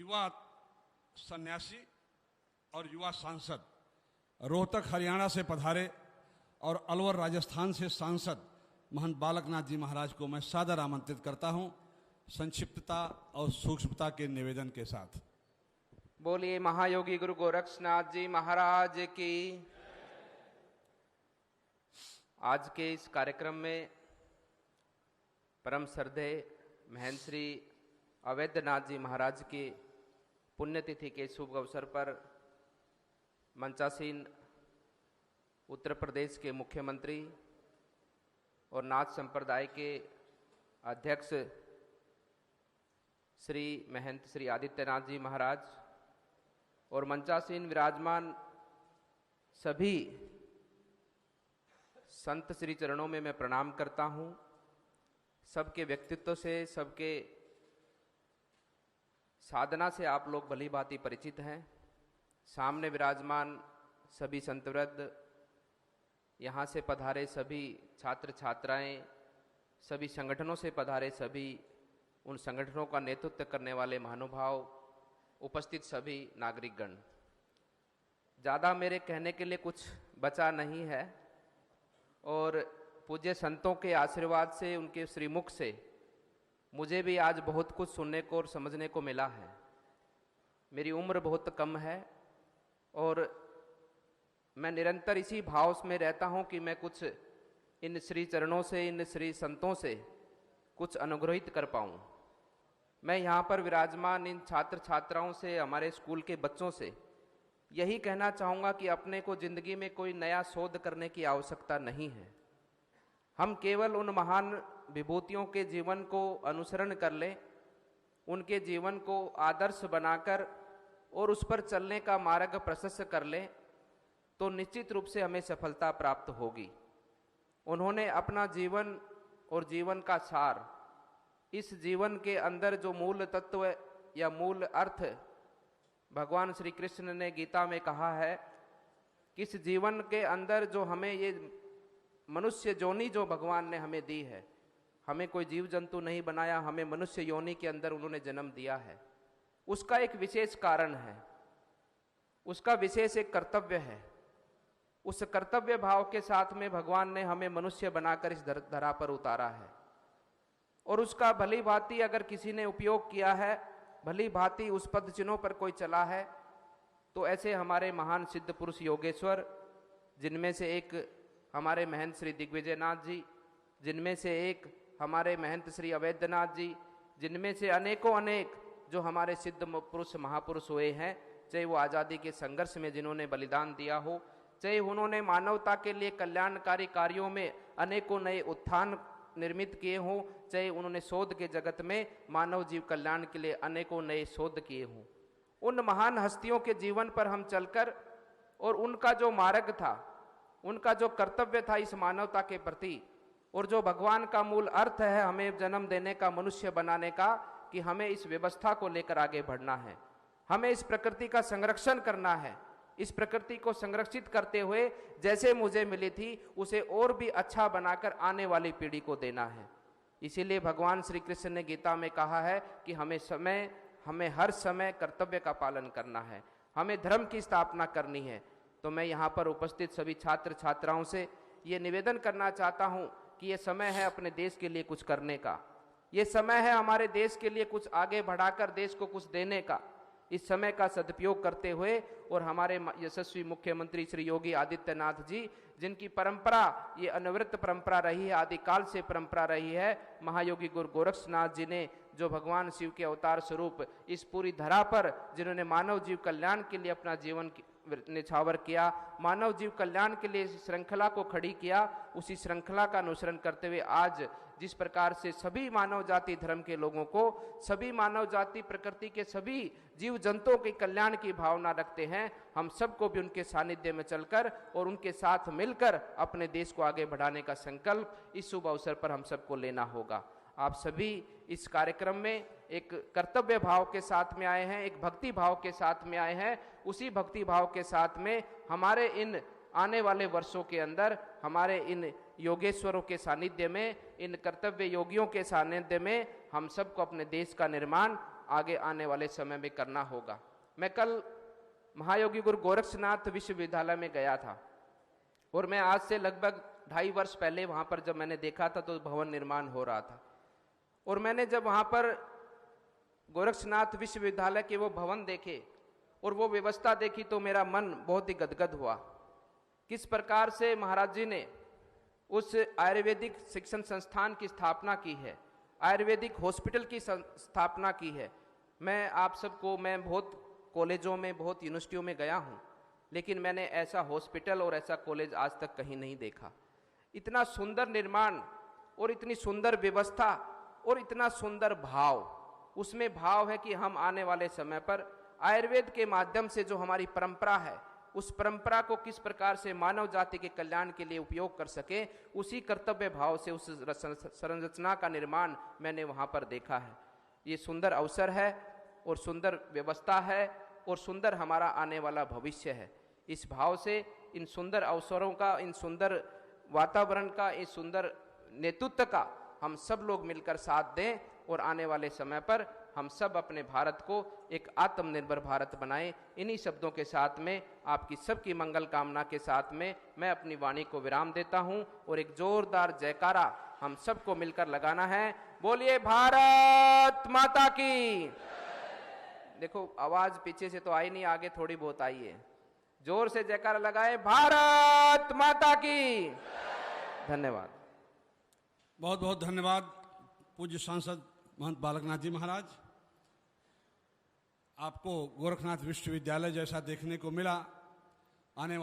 युवा सन्यासी और युवा सांसद रोहतक हरियाणा से पधारे और अलवर राजस्थान से सांसद महंत बालकनाथ जी महाराज को मैं सादर आमंत्रित करता हूं, संक्षिप्तता और सूक्ष्मता के निवेदन के साथ। बोलिए महायोगी गुरु गोरक्षनाथ जी महाराज की। आज के इस कार्यक्रम में परम श्रद्धेय महंत श्री अवैधनाथ जी महाराज की पुण्यतिथि के शुभ अवसर पर मंचासीन उत्तर प्रदेश के मुख्यमंत्री और नाथ संप्रदाय के अध्यक्ष श्री महंत श्री आदित्यनाथ जी महाराज और मंचासीन विराजमान सभी संत श्री चरणों में मैं प्रणाम करता हूँ। सबके व्यक्तित्व से, सबके साधना से आप लोग भली भांति परिचित हैं। सामने विराजमान सभी संतवृद्ध, यहाँ से पधारे सभी छात्र छात्राएं, सभी संगठनों से पधारे सभी, उन संगठनों का नेतृत्व करने वाले महानुभाव, उपस्थित सभी नागरिकगण। ज़्यादा मेरे कहने के लिए कुछ बचा नहीं है और पूज्य संतों के आशीर्वाद से, उनके श्रीमुख से मुझे भी आज बहुत कुछ सुनने को और समझने को मिला है। मेरी उम्र बहुत कम है और मैं निरंतर इसी भाव में रहता हूं कि मैं कुछ इन श्री चरणों से, इन श्री संतों से कुछ अनुग्रहित कर पाऊं। मैं यहाँ पर विराजमान इन छात्र छात्राओं से, हमारे स्कूल के बच्चों से यही कहना चाहूँगा कि अपने को जिंदगी में कोई नया शोध करने की आवश्यकता नहीं है। हम केवल उन महान विभूतियों के जीवन को अनुसरण कर लें, उनके जीवन को आदर्श बनाकर और उस पर चलने का मार्ग प्रशस्त कर लें तो निश्चित रूप से हमें सफलता प्राप्त होगी। उन्होंने अपना जीवन और जीवन का सार, इस जीवन के अंदर जो मूल तत्व या मूल अर्थ भगवान श्री कृष्ण ने गीता में कहा है कि इस जीवन के अंदर जो हमें ये मनुष्य योनि जो भगवान ने हमें दी है, हमें कोई जीव जंतु नहीं बनाया, हमें मनुष्य योनि के अंदर उन्होंने जन्म दिया है। उसका एक विशेष कारण है, उसका विशेष एक कर्तव्य है। उस कर्तव्य भाव के साथ में भगवान ने हमें मनुष्य बनाकर इस धरा पर उतारा है और उसका भली भांति अगर किसी ने उपयोग किया है, भली भांति उस पद चिन्हों पर कोई चला है, तो ऐसे हमारे महान सिद्ध पुरुष योगेश्वर, जिनमें से एक हमारे महंत श्री दिग्विजयनाथ जी, जिनमें से एक हमारे महंत श्री अवैधनाथ जी, जिनमें से अनेकों अनेक जो हमारे सिद्ध पुरुष महापुरुष हुए हैं, चाहे वो आज़ादी के संघर्ष में जिन्होंने बलिदान दिया हो, चाहे उन्होंने मानवता के लिए कल्याणकारी कार्यों में अनेकों नए उत्थान निर्मित किए हों, चाहे उन्होंने शोध के जगत में मानव जीव कल्याण के लिए अनेकों नए शोध किए हों, उन महान हस्तियों के जीवन पर हम चलकर और उनका जो मार्ग था, उनका जो कर्तव्य था इस मानवता के प्रति, और जो भगवान का मूल अर्थ है हमें जन्म देने का, मनुष्य बनाने का, कि हमें इस व्यवस्था को लेकर आगे बढ़ना है, हमें इस प्रकृति का संरक्षण करना है। इस प्रकृति को संरक्षित करते हुए जैसे मुझे मिली थी उसे और भी अच्छा बनाकर आने वाली पीढ़ी को देना है। इसीलिए भगवान श्री कृष्ण ने गीता में कहा है कि हमें हर समय कर्तव्य का पालन करना है, हमें धर्म की स्थापना करनी है। तो मैं यहाँ पर उपस्थित सभी छात्र छात्राओं से ये निवेदन करना चाहता हूँ कि ये समय है अपने देश के लिए कुछ करने का, ये समय है हमारे देश के लिए कुछ आगे बढ़ाकर देश को कुछ देने का। इस समय का सदुपयोग करते हुए और हमारे यशस्वी मुख्यमंत्री श्री योगी आदित्यनाथ जी, जिनकी परंपरा ये अनवरत परंपरा रही है, आदिकाल से परंपरा रही है, महायोगी गुरु गोरक्षनाथ जी ने जो भगवान शिव के अवतार स्वरूप इस पूरी धरा पर जिन्होंने मानव जीव कल्याण के लिए अपना जीवन निछावर किया, मानव जीव कल्याण के लिए इस श्रृंखला को खड़ी किया, उसी श्रृंखला का अनुसरण करते हुए आज जिस प्रकार से सभी मानव जाति धर्म के लोगों को, सभी मानव जाति प्रकृति के सभी जीव जंतुओं के कल्याण की भावना रखते हैं, हम सबको भी उनके सानिध्य में चलकर और उनके साथ मिलकर अपने देश को आगे बढ़ाने का संकल्प इस शुभ अवसर पर हम सबको लेना होगा। आप सभी इस कार्यक्रम में एक कर्तव्य भाव के साथ में आए हैं, एक भक्ति भाव के साथ में आए हैं। उसी भक्ति भाव के साथ में हमारे इन आने वाले वर्षों के अंदर, हमारे इन योगेश्वरों के सानिध्य में, इन कर्तव्य योगियों के सानिध्य में हम सबको अपने देश का निर्माण आगे आने वाले समय में करना होगा। मैं कल महायोगी गुरु गोरक्षनाथ विश्वविद्यालय में गया था और मैं आज से लगभग 2.5 वर्ष पहले वहां पर जब मैंने देखा था तो भवन निर्माण हो रहा था, और मैंने जब वहां पर गोरक्षनाथ विश्वविद्यालय के वो भवन देखे और वो व्यवस्था देखी तो मेरा मन बहुत ही गदगद हुआ। किस प्रकार से महाराज जी ने उस आयुर्वेदिक शिक्षण संस्थान की स्थापना की है, आयुर्वेदिक हॉस्पिटल की स्थापना की है। मैं आप सबको, मैं बहुत कॉलेजों में, बहुत यूनिवर्सिटियों में गया हूं, लेकिन मैंने ऐसा हॉस्पिटल और ऐसा कॉलेज आज तक कहीं नहीं देखा। इतना सुंदर निर्माण और इतनी सुंदर व्यवस्था और इतना सुंदर भाव, उसमें भाव है कि हम आने वाले समय पर आयुर्वेद के माध्यम से जो हमारी परंपरा है, उस परंपरा को किस प्रकार से मानव जाति के कल्याण के लिए उपयोग कर सके, उसी कर्तव्य भाव से उस संरचना का निर्माण मैंने वहां पर देखा है। ये सुंदर अवसर है और सुंदर व्यवस्था है और सुंदर हमारा आने वाला भविष्य है। इस भाव से इन सुंदर अवसरों का, इन सुंदर वातावरण का, इस सुंदर नेतृत्व का हम सब लोग मिलकर साथ दें और आने वाले समय पर हम सब अपने भारत को एक आत्मनिर्भर भारत बनाएं। इन्हीं शब्दों के साथ में, आपकी सबकी मंगल कामना के साथ में मैं अपनी वाणी को विराम देता हूं और एक जोरदार जयकारा हम सबको मिलकर लगाना है। बोलिए भारत माता की। देखो आवाज पीछे से तो आई नहीं, आगे थोड़ी बहुत आई है। जोर से जयकारा लगाए, भारत माता की। धन्यवाद। बहुत बहुत धन्यवाद पूज्य सांसद महंत बालकनाथ जी महाराज। आपको गोरखनाथ विश्वविद्यालय जैसा देखने को मिला। आने